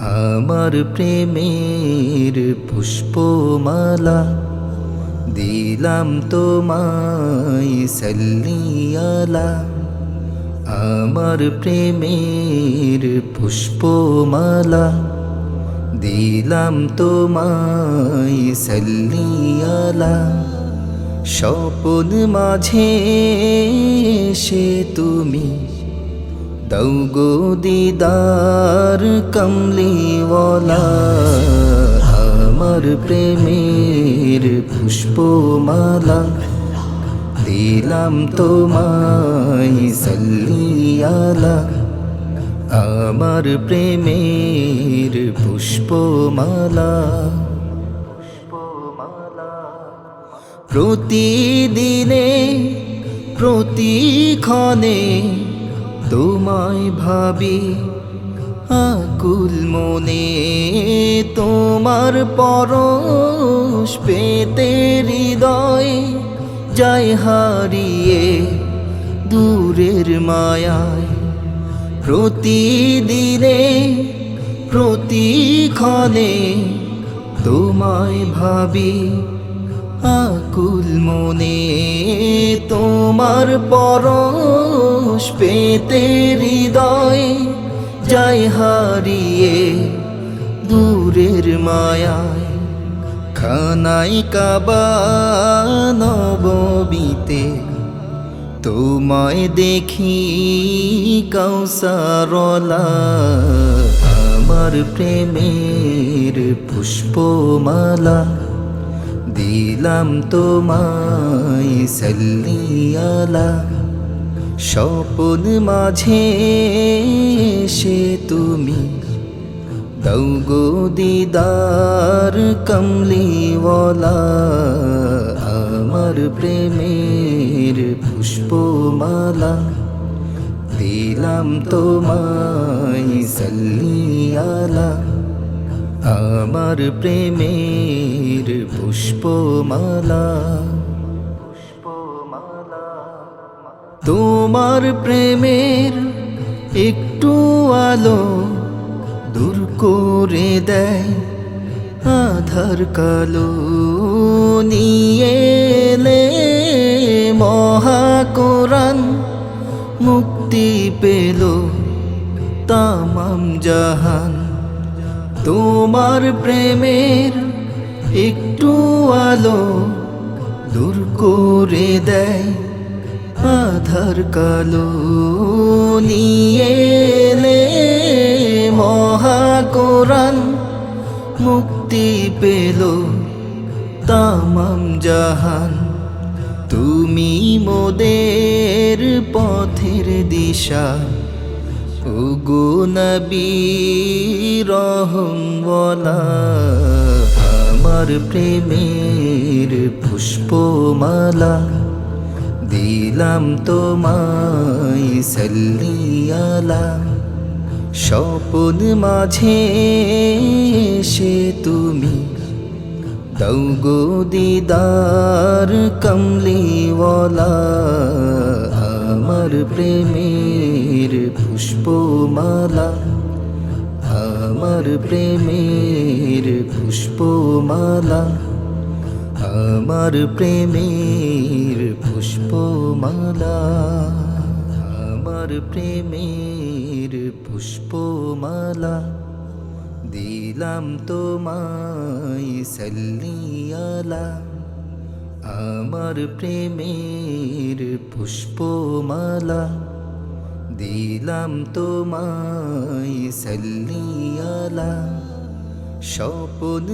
আমার প্রেমের পুষ্পমালা দিলাম তোমায় সাল্লিয়ালা। আমার প্রেমের পুষ্পমালা দিলাম তোমায় সাল্লিয়ালা। স্বপন মাঝে সে তুমি দাও গো দিদার কমলিওয়ালা। আমার প্রেমের পুষ্পমালা দিলাম তোমায় সাল্লিয়ালা। আমার প্রেমের পুষ্পমালা। প্রতিদিনে প্রতিক্ষণে তোমায় ভাবি আকুল মনে। তোমার পরশ পেতে হৃদয় যায় হারিয়ে দূরের মায়ায়। প্রতিদিনে প্রতিক্ষণে তোমায় ভাবি আকুল মনে। তোমার পরশ পেতে হৃদয় যায় হারিয়ে দূরের মায়ায়। খানায় কাবা নববীতে তোমায় দেখি কৌসারলা। আমার প্রেমের পুষ্পমালা দিলাম তোমায় সাল্লিয়ালা। স্বপন মাঝে সে তুমি দাও গো দিদার কমলিওয়ালা। আমার প্রেমের পুষ্পমালা দিলাম তোমায় সাল্লিয়ালা। আমার প্রেমের পুষ্পমালা। তোমার প্রেমের একটু আলো দূর করে দেয় আধার কালো। নিয়ে এলে মহাকুরআন মুক্তি পেল তামাম জাহান। তোমার প্রেমের একটু আলো দূর করে দেয় আধার কালো। নিয়ে এলে মহাকুরআন মুক্তি পেল তামাম জাহান। তুমি মোদের পথের দিশা ওগো নবী রহমওয়ালা। আমার প্রেমের পুষ্পমালা দিলাম তোমায় সাল্লিয়ালা। স্বপন মাঝে সে তুমি দাও গো দিদার কমলিওয়ালা। আমার প্রেমের পুষ্পমালা। আমার প্রেমের পুষ্পমালা। আমার প্রেমের পুষ্পমালা। আমার প্রেমের পুষ্পমালা দিলাম তোমায় সাল্লিয়ালা। আমার প্রেমের পুষ্পমালা দিলাম তোমায় সাল্লিয়ালা। স্বপন